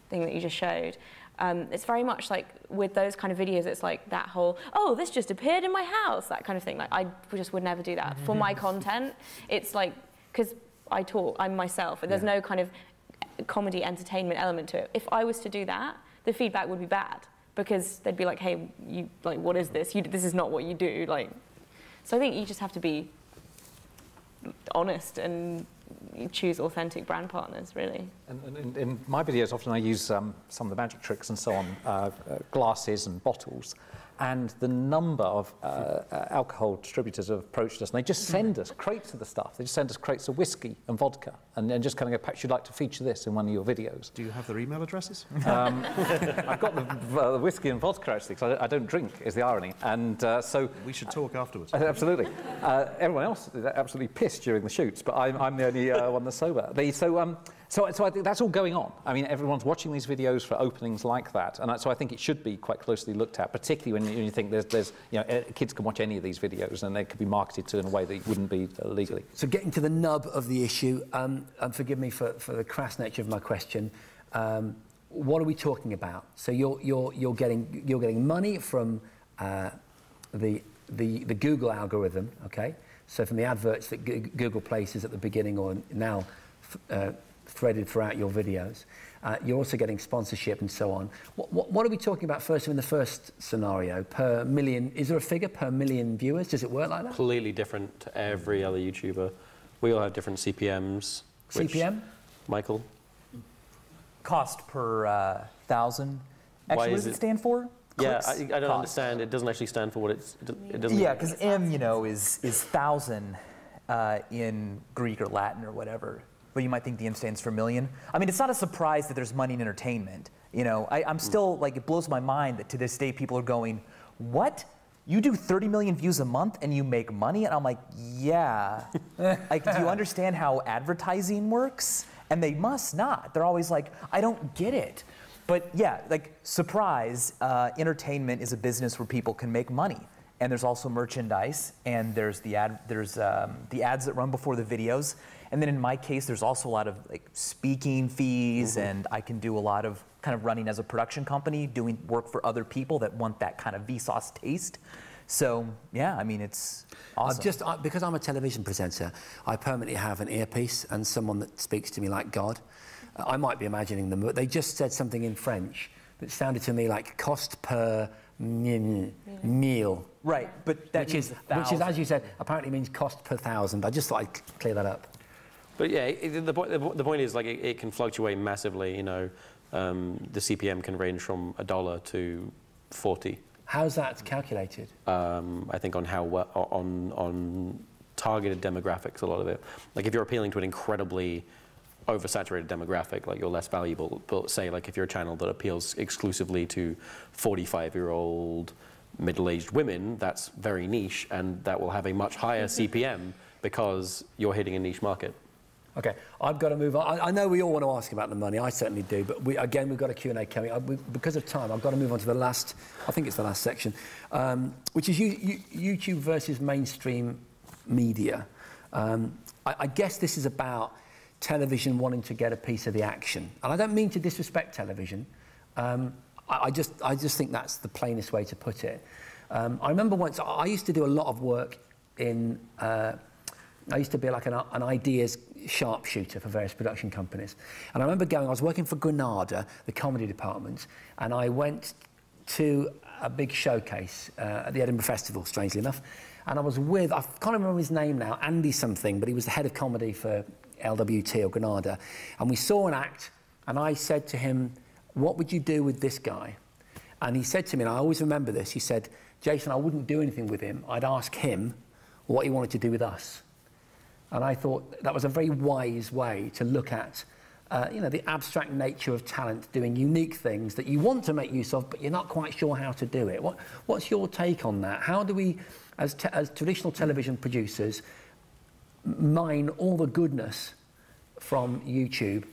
thing that you just showed. It's very much like with those kind of videos, it's like that whole, oh, this just appeared in my house, that kind of thing. Like, I just would never do that. For my content, it's like, because I'm myself, and there's no kind of comedy entertainment element to it. If I was to do that, the feedback would be bad, because they'd be like, hey, you, like, what is this? This is not what you do. Like, so I think you just have to be honest and you choose authentic brand partners, really. And in my videos, often I use some of the magic tricks and so on, glasses and bottles. And the number of alcohol distributors have approached us, and they just send us crates of the stuff. They just send us crates of whiskey and vodka, and just kind of go, perhaps you'd like to feature this in one of your videos. Do you have their email addresses? I've got the whiskey and vodka, actually, because I don't drink, is the irony. And so... We should talk afterwards. Absolutely. Everyone else is absolutely pissed during the shoots, but I'm the only one that's sober. So I think that's all going on. I mean, everyone's watching these videos for openings like that, and so I think it should be quite closely looked at, particularly when you think there's you know, kids can watch any of these videos and they could be marketed to in a way that wouldn't be legally. So getting to the nub of the issue, and forgive me for the crass nature of my question, what are we talking about? So you're getting money from the Google algorithm, okay? So from the adverts that Google places at the beginning or now threaded throughout your videos. You're also getting sponsorship and so on. What are we talking about first in the first scenario? Per million, is there a figure per million viewers? Does it work like that? Completely different to every other YouTuber. We all have different CPMs. CPM? Michael? Cost per 1,000. Actually, what does it stand for? Yeah, Clicks? I don't understand. It doesn't actually stand for what it doesn't. Yeah, because M, you know, is 1,000 in Greek or Latin or whatever. But you might think the M stands for million. I mean, it's not a surprise that there's money in entertainment. You know, I'm still, like, it blows my mind that to this day people are going, what? You do 30 million views a month and you make money? And I'm like, yeah. Like, do you understand how advertising works? And they must not. They're always like, I don't get it. But yeah, like, surprise, entertainment is a business where people can make money. and there's also merchandise, and there's the ads that run before the videos, and then in my case, there's also a lot of like speaking fees, and I can do a lot of kind of running as a production company, doing work for other people that want that kind of Vsauce taste. So yeah, I mean, it's awesome. Because I'm a television presenter, I permanently have an earpiece and someone that speaks to me like God. I might be imagining them, but they just said something in French that sounded to me like cost per meal. Right, but that which is, as you said, apparently means cost per thousand. I just thought I'd clear that up. But yeah, the point is, like, it can fluctuate massively. You know, the CPM can range from $1 to 40. How's that calculated? I think on how on targeted demographics, a lot of it. Like if you're appealing to an incredibly oversaturated demographic, like you're less valuable. But say, like, if you're a channel that appeals exclusively to 45-year-old middle-aged women, that's very niche, and that will have a much higher CPM because you're hitting a niche market. Okay, I've got to move on. I know we all want to ask about the money. I certainly do. But we've got a Q&A coming. Because of time, I've got to move on to the last, I think it's the last section, which is YouTube versus mainstream media. I guess this is about television wanting to get a piece of the action. And I don't mean to disrespect television. I just think that's the plainest way to put it. I remember once, I used to do a lot of work in... I used to be like an ideas sharpshooter for various production companies. And I remember I was working for Granada, the comedy department, and I went to a big showcase at the Edinburgh Festival, strangely enough. And I was with, I can't remember his name now, Andy something, but he was the head of comedy for LWT or Granada. And we saw an act, and I said to him, what would you do with this guy? And he said to me, and I always remember this, he said, Jason, I wouldn't do anything with him. I'd ask him what he wanted to do with us. And I thought that was a very wise way to look at, you know, the abstract nature of talent doing unique things that you want to make use of, but you're not quite sure how to do it. What's your take on that? How do we, as traditional television producers, mine all the goodness from YouTube?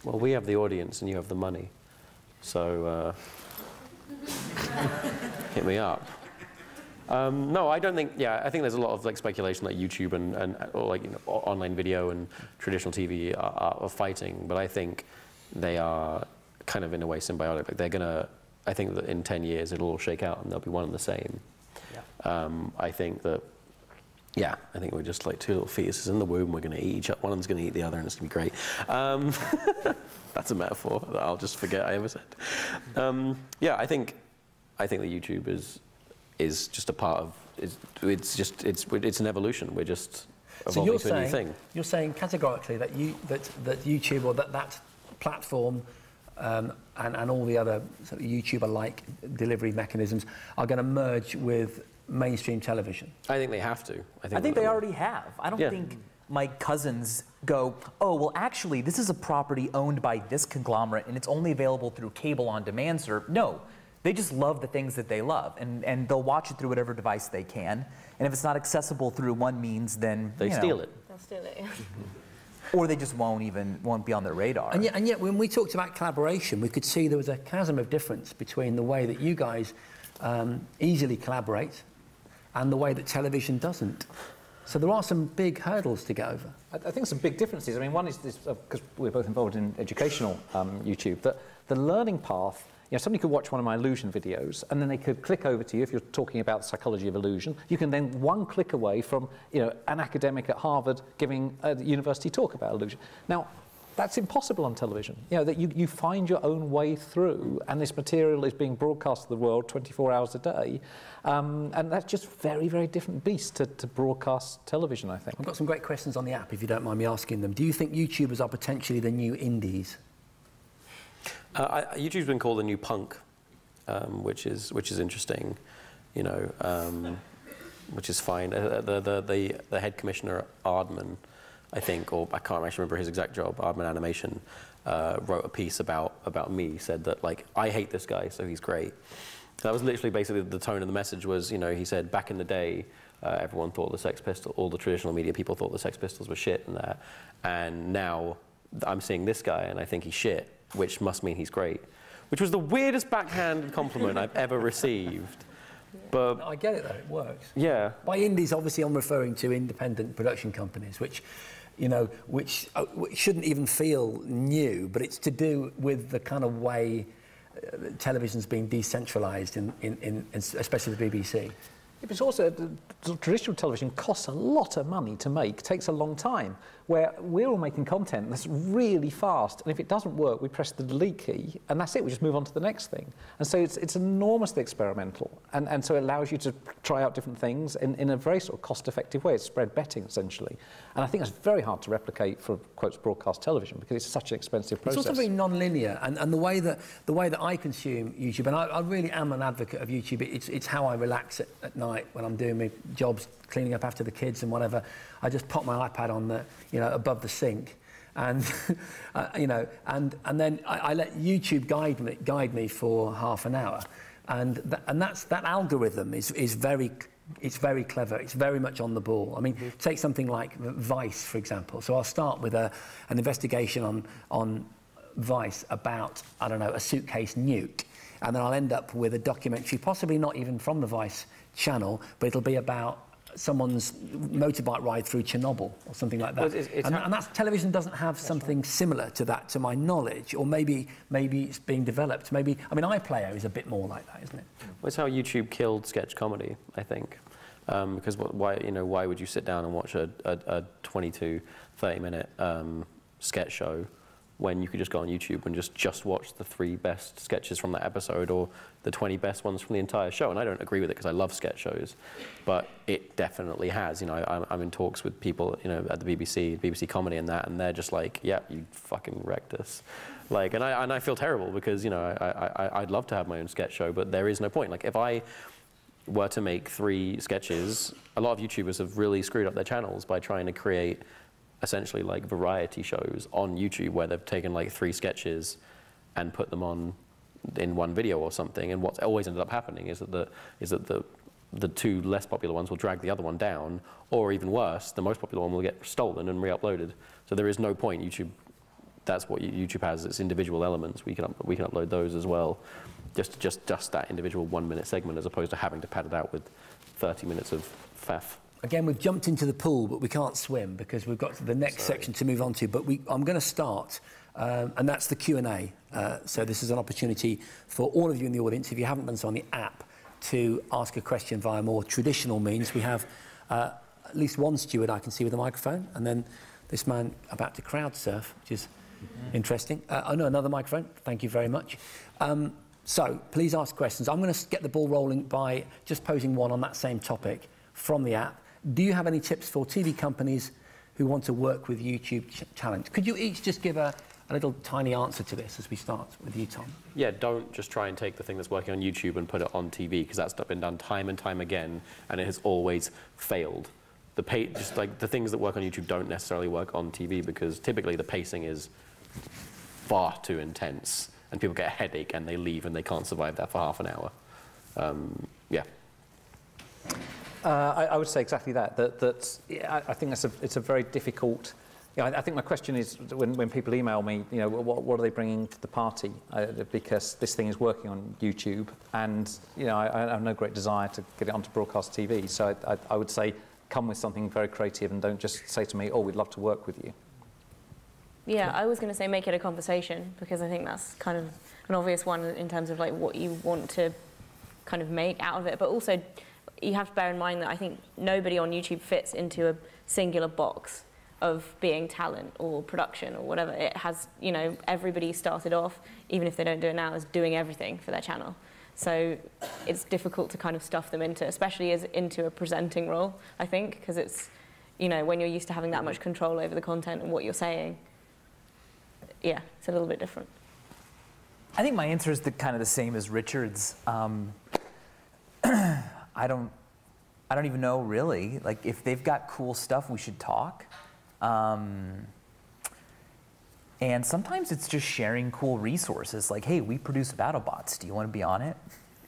Well, we have the audience and you have the money. So, hit me up. No, I don't think. Yeah, I think there's a lot of like speculation that YouTube or like, you know, online video and traditional TV are fighting, but I think they are kind of in a way symbiotic. Like they're gonna. I think that in 10 years it'll all shake out and they'll be one and the same. Yeah. I think that. Yeah, I think we're just like two little fetuses in the womb. We're going to eat each other. One of them's going to eat the other, and it's going to be great. That's a metaphor that I'll just forget I ever said. Yeah, I think that YouTube is just a part of. It's an evolution. We're just evolving to a new thing. You're saying categorically that that YouTube or that platform and all the other sort of YouTuber-like delivery mechanisms are going to merge with mainstream television. I think they have to. I think they already have. I don't think my cousins go, oh, well, actually, this is a property owned by this conglomerate and it's only available through cable on demand service. No, they just love the things that they love, and they'll watch it through whatever device they can. And if it's not accessible through one means, then they steal it. They'll steal it. Yeah. Or they just won't be on their radar. And yet, when we talked about collaboration, we could see there was a chasm of difference between the way that you guys easily collaborate and the way that television doesn't. So there are some big hurdles to get over. I think some big differences. I mean, one is this, because we're both involved in educational YouTube, that the learning path, you know, somebody could watch one of my illusion videos and then they could click over to you if you're talking about the psychology of illusion. You can then one click away from, you know, an academic at Harvard giving a university talk about illusion. Now, that's impossible on television. You know, that you find your own way through, and this material is being broadcast to the world 24 hours a day, and that's just very, very different beast to broadcast television, I think. I've got some great questions on the app, if you don't mind me asking them. Do you think YouTubers are potentially the new indies? YouTube's been called the new punk, which is interesting, you know, which is fine. The head commissioner, Aardman, I think, or I can't actually remember his exact job, Aardman Animation, wrote a piece about me, said that, like, I hate this guy, so he's great. That was literally basically the tone of the message was, you know, he said, back in the day, everyone thought the Sex Pistols, all the traditional media people thought the Sex Pistols were shit and that, and now I'm seeing this guy and I think he's shit, which must mean he's great, which was the weirdest backhanded compliment I've ever received. But I get it though, it works. yeah. By indies, obviously, I'm referring to independent production companies, which, you know, which shouldn't even feel new, but it's to do with the kind of way television's being decentralised, especially the BBC. But it's also, traditional television costs a lot of money to make, takes a long time, where we're all making content that's really fast, and if it doesn't work, we press the delete key, and that's it, we just move on to the next thing. And so it's enormously experimental, and so it allows you to try out different things in a very sort of cost-effective way. It's spread betting, essentially. And I think that's very hard to replicate for, quotes, broadcast television, because it's such an expensive process. It's also very non-linear, and the way that I consume YouTube, and I really am an advocate of YouTube. It's how I relax at night when I'm doing my jobs, cleaning up after the kids and whatever. I just pop my iPad on the, you know, above the sink, and you know, and then I let YouTube guide me for half an hour, and that algorithm is very. It's very clever. It's very much on the ball. I mean, take something like Vice, for example. So I'll start with an investigation on Vice about, I don't know, a suitcase nuke, and then I'll end up with a documentary, possibly not even from the Vice channel, but it'll be about someone's motorbike ride through Chernobyl or something like that. Well, and that's, television doesn't have something similar to that, to my knowledge, or maybe it's being developed. Maybe, I mean, iPlayer is a bit more like that, isn't it? Well, it's how YouTube killed sketch comedy, I think. Because why would you sit down and watch a 20 to 30-minute sketch show when you could just go on YouTube and just watch the 3 best sketches from that episode, or the 20 best ones from the entire show? And I don't agree with it, because I love sketch shows, but it definitely has. You know, I'm in talks with people, you know, at the BBC Comedy and that, and they're just like, yeah, you fucking wrecked us. Like, and I feel terrible, because, you know, I'd love to have my own sketch show, but there is no point. Like, if I were to make 3 sketches, a lot of YouTubers have really screwed up their channels by trying to create essentially like variety shows on YouTube, where they've taken like 3 sketches and put them on in one video or something. And what's always ended up happening is that the 2 less popular ones will drag the other one down, or even worse, the most popular one will get stolen and re-uploaded. So there is no point. YouTube, that's what YouTube has. It's individual elements. We can upload those as well. Just that individual 1-minute segment, as opposed to having to pad it out with 30 minutes of faff. Again, we've jumped into the pool, but we can't swim because we've got the next section to move on to. But I'm going to start, and that's the Q&A. So this is an opportunity for all of you in the audience, if you haven't done so on the app, to ask a question via more traditional means. We have at least one steward I can see with a microphone, and then this man about to crowd surf, which is interesting. Oh no, another microphone. Thank you very much. So please ask questions. I'm going to get the ball rolling by just posing one on that same topic from the app. Do you have any tips for TV companies who want to work with YouTube talent? Could you each just give a little tiny answer to this as we start with you, Tom? Yeah, don't just try and take the thing that's working on YouTube and put it on TV, because that's been done time and time again, and it has always failed. Just like the things that work on YouTube don't necessarily work on TV, because typically the pacing is far too intense, and people get a headache and they leave and they can't survive that for half an hour. Yeah. I would say exactly that. Yeah, I think it's a very difficult. Yeah, I think my question is, when people email me, you know, what are they bringing to the party? Because this thing is working on YouTube, and you know, I have no great desire to get it onto broadcast TV. So I would say, come with something very creative, and don't just say to me, "Oh, we'd love to work with you." Yeah, I was going to say make it a conversation, because I think that's kind of an obvious one in terms of like what you want to kind of make out of it, but also you have to bear in mind that I think nobody on YouTube fits into a singular box of being talent or production or whatever. It has, you know, everybody started off, even if they don't do it now, as doing everything for their channel. So it's difficult to kind of stuff them into, especially into a presenting role, I think, because it's, you know, when you're used to having that much control over the content and what you're saying, yeah, it's a little bit different. I think my answer is kind of the same as Richard's. I don't even know, really. Like, if they've got cool stuff, we should talk. And sometimes it's just sharing cool resources. Like, hey, we produce BattleBots. Do you want to be on it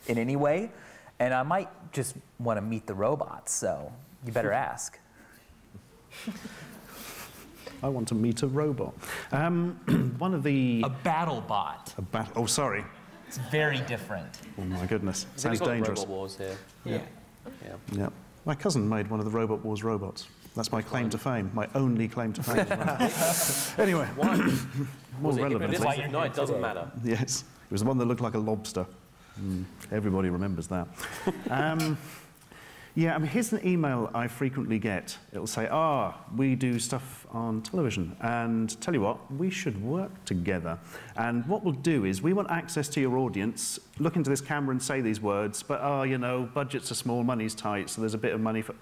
in any way? And I might just want to meet the robots, so you better ask. I want to meet a robot. One of the... A BattleBot. Oh, sorry. It's very different. Oh my goodness, Maybe sounds call it dangerous. Robot Wars here. Yeah. Yeah. My cousin made one of the Robot Wars robots. That's my claim to fame, my only claim to fame. Anyway, more relevant. No, it doesn't matter. Yes, it was the one that looked like a lobster. Everybody remembers that. Yeah, I mean, here's an email I frequently get. It'll say, we do stuff on television, and tell you what, we should work together. And what we'll do is, we want access to your audience, look into this camera and say these words, but, you know, budgets are small, money's tight, so there's a bit of money for...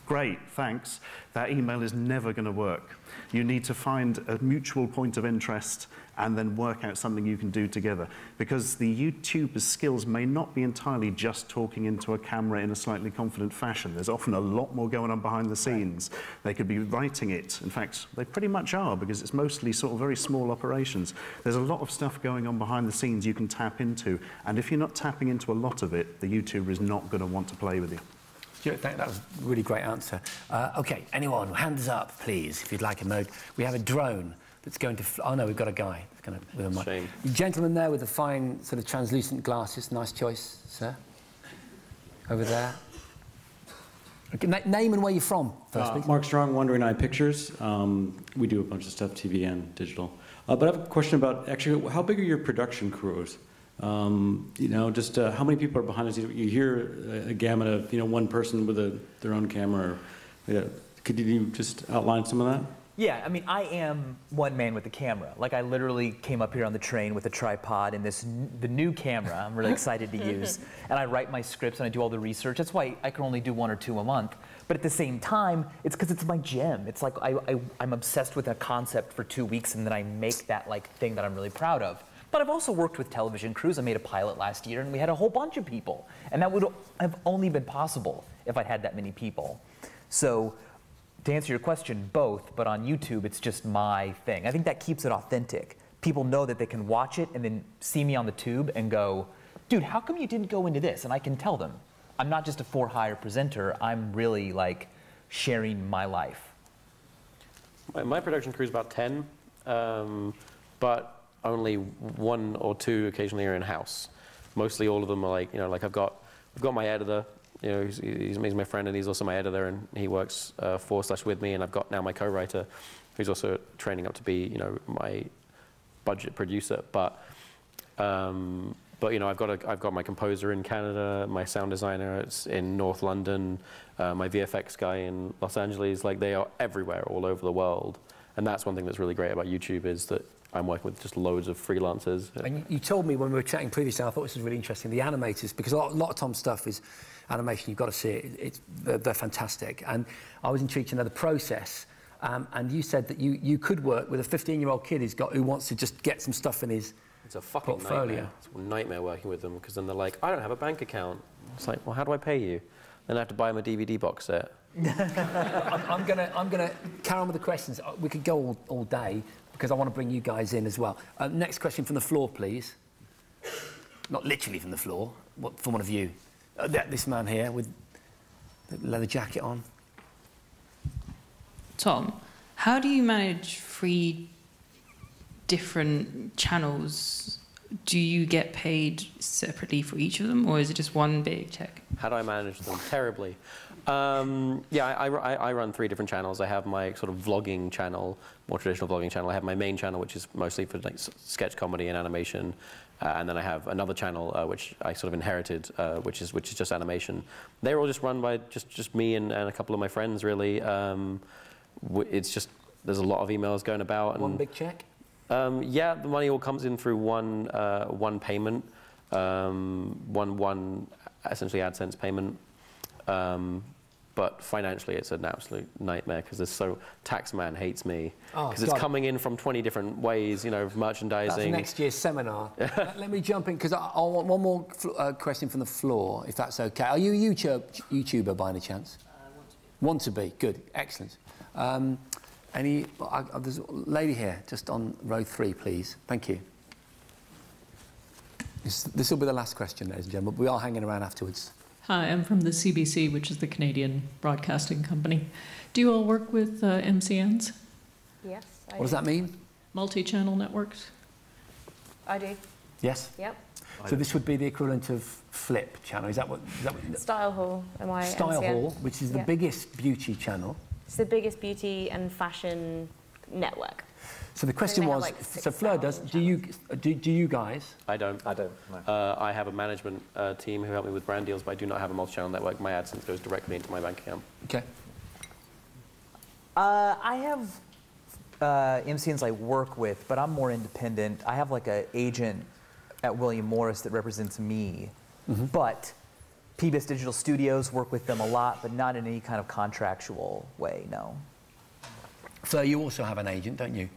Great, thanks. That email is never going to work. You need to find a mutual point of interest and then work out something you can do together. Because the YouTuber's skills may not be entirely just talking into a camera in a slightly confident fashion. There's often a lot more going on behind the scenes. They could be writing it. In fact, they pretty much are, because it's mostly sort of very small operations. There's a lot of stuff going on behind the scenes you can tap into. And if you're not tapping into a lot of it, the YouTuber is not going to want to play with you. Stuart, that was a really great answer. OK, anyone, hands up, please, if you'd like a mode. We have a drone that's going to... Oh, no, we've got a guy that's going to... With a mic. Shame. Gentleman there with the fine sort of translucent glasses. Nice choice, sir. Over there. Okay, name and where you're from, first, please. Mark Strong, Wandering Eye Pictures. We do a bunch of stuff, TV and digital. But I have a question about, actually, how big are your production crews? You know, just how many people are behind the scenes? You hear a gamut of, you know, one person with their own camera. Could you just outline some of that? Yeah, I mean, I am one man with the camera. Like, I literally came up here on the train with a tripod and the new camera I'm really excited to use. And I write my scripts and I do all the research. That's why I can only do 1 or 2 a month. But at the same time, it's because it's my gem. It's like I'm obsessed with a concept for 2 weeks and then I make that, like, thing that I'm really proud of. But I've also worked with television crews. I made a pilot last year, and we had a whole bunch of people. And that would have only been possible if I'd had that many people. So to answer your question, both, but on YouTube, it's just my thing. I think that keeps it authentic. People know that they can watch it and then see me on the tube and go, dude, how come you didn't go into this? And I can tell them. I'm not just a for-hire presenter. I'm really, like, sharing my life. My production crew is about 10, but only 1 or 2 occasionally are in-house. Mostly all of them are like, you know, like I've got my editor, you know, he's my friend and he's also my editor and he works for/with me, and I've got now my co-writer who's also training up to be, you know, my budget producer. But you know, I've got my composer in Canada, my sound designer in North London, my VFX guy in Los Angeles. Like, they are everywhere, all over the world. And that's one thing that's really great about YouTube, is that I'm working with just loads of freelancers. And you told me when we were chatting previously, I thought this was really interesting, the animators, because a lot of Tom's stuff is animation. You've got to see it. They're fantastic. And I was intrigued to know the process. And you said that you could work with a 15-year-old kid who wants to just get some stuff in his It's a fucking portfolio. nightmare. It's a nightmare working with them, because then they're like, I don't have a bank account. It's like, well, how do I pay you? Then I have to buy them a DVD box set. I'm gonna carry on with the questions. We could go all day, because I want to bring you guys in as well. Next question from the floor, please. Not literally from the floor, from one of you. This man here with the leather jacket on. Tom, how do you manage 3 different channels? Do you get paid separately for each of them, or is it just one big check? How do I manage them? Terribly. Yeah, I run 3 different channels. I have my sort of vlogging channel, more traditional vlogging channel. I have my main channel, which is mostly for like sketch comedy and animation, and then I have another channel which I sort of inherited, which is just animation. They're all just run by just me and a couple of my friends, really. It's just there's a lot of emails going about. And, one big check. Yeah, the money all comes in through one payment, one essentially AdSense payment. But financially, it's an absolute nightmare, because Taxman hates me, because it's coming in from 20 different ways, you know, merchandising. That's next year's seminar. Let me jump in, because I want one more question from the floor, if that's okay. Are you a YouTuber by any chance? Want to be. Good, excellent. There's a lady here, just on row 3, please. Thank you. This will be the last question, ladies and gentlemen, but we are hanging around afterwards. Hi, I'm from the CBC, which is the Canadian Broadcasting Company. Do you all work with MCNs? Yes, I do. What does that mean? Multi-channel networks? I do. Yes? Yep. So this would be the equivalent of Flip channel. Is that what? Style Hall, Style Hall, which is the biggest beauty channel. It's the biggest beauty and fashion network. So the question was, like so Fleur does, do you guys? I don't. I don't, no. I have a management team who help me with brand deals, but I do not have a multi-channel network. My AdSense goes directly into my bank account. Okay. I have MCNs I work with, but I'm more independent. I have like an agent at William Morris that represents me, but PBS Digital Studios work with them a lot, but not in any kind of contractual way, no. So you also have an agent, don't you?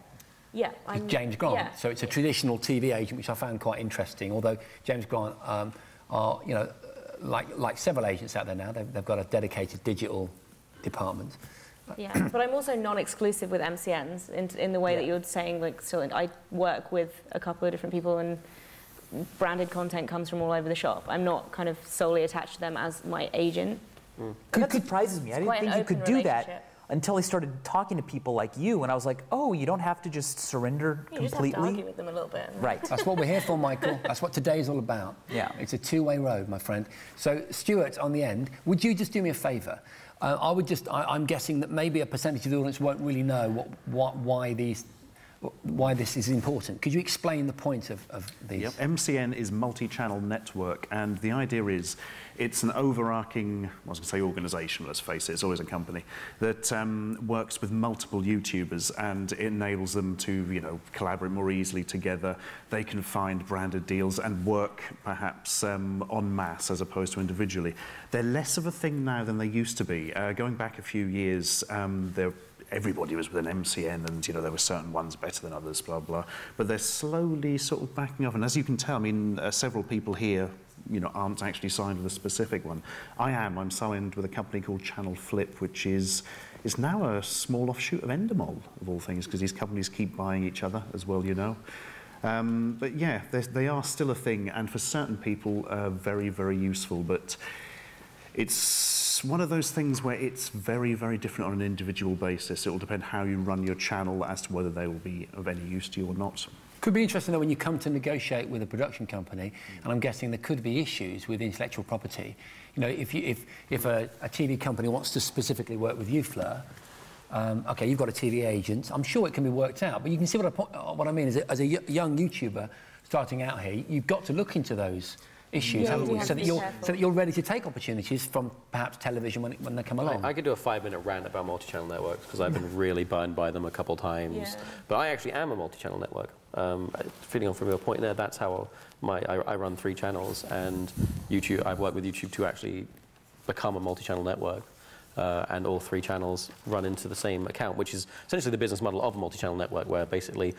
Yeah. James Grant. Yeah. So it's a traditional TV agent, which I found quite interesting, although James Grant are, you know, like several agents out there now, they've got a dedicated digital department. Yeah, but I'm also non-exclusive with MCNs in the way that you're saying, like, so I work with a couple of different people and branded content comes from all over the shop. I'm not kind of solely attached to them as my agent. That surprises me. I didn't think you could do that until I started talking to people like you, and I was like, oh, you don't have to just surrender completely? You just have to argue with them a little bit. Right. That's what we're here for, Michael. That's what today's all about. Yeah. It's a two-way road, my friend. So, Stuart, on the end, would you just do me a favour? I'm guessing that maybe a percentage of the audience won't really know why this is important. Could you explain the point of these? Yep. MCN is multi-channel network, and the idea is it's an overarching, I was going to say organisation, let's face it, it's always a company, that works with multiple YouTubers and it enables them to, you know, collaborate more easily together. They can find branded deals and work perhaps en masse as opposed to individually. They're less of a thing now than they used to be. Going back a few years, everybody was with an MCN, and you know there were certain ones better than others, blah blah. But they're slowly sort of backing off, and as you can tell, I mean, several people here, you know, aren't actually signed with a specific one. I'm signed with a company called Channel Flip, which is now a small offshoot of Endemol, of all things, because these companies keep buying each other as well, you know. But yeah, they are still a thing, and for certain people, very very useful. But it's one of those things where it's very, very different on an individual basis. It will depend how you run your channel as to whether they will be of any use to you or not. Could be interesting though when you come to negotiate with a production company, and I'm guessing there could be issues with intellectual property. You know, if a TV company wants to specifically work with you, Fleur, okay, you've got a TV agent. I'm sure it can be worked out, but you can see what I mean is that as a young YouTuber starting out here, you've got to look into those issues, haven't we? So that you're ready to take opportunities from perhaps television when they come along. I could do a 5-minute rant about multi-channel networks because I've been really burned by them a couple times. Yeah. But I actually am a multi-channel network. Feeding on from your point there, that's how I run 3 channels, and YouTube. I've worked with YouTube to actually become a multi-channel network. And all 3 channels run into the same account, which is essentially the business model of a multi-channel network, where basically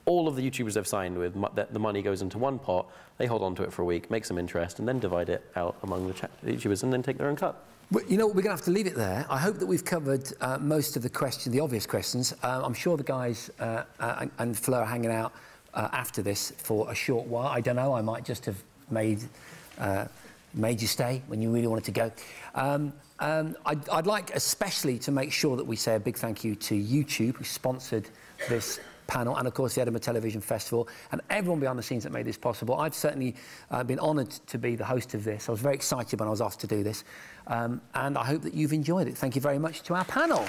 all of the YouTubers they've signed with, the money goes into one pot, they hold on to it for a week, make some interest, and then divide it out among the YouTubers and then take their own cut. But you know what, we're going to have to leave it there. I hope that we've covered most of the obvious questions. I'm sure the guys and Fleur are hanging out after this for a short while. I don't know, I might just have made you stay when you really wanted to go. I'd like especially to make sure that we say a big thank you to YouTube, who sponsored this panel, and of course the Edinburgh Television Festival, and everyone behind the scenes that made this possible. I've certainly been honoured to be the host of this. I was very excited when I was asked to do this, and I hope that you've enjoyed it. Thank you very much to our panel.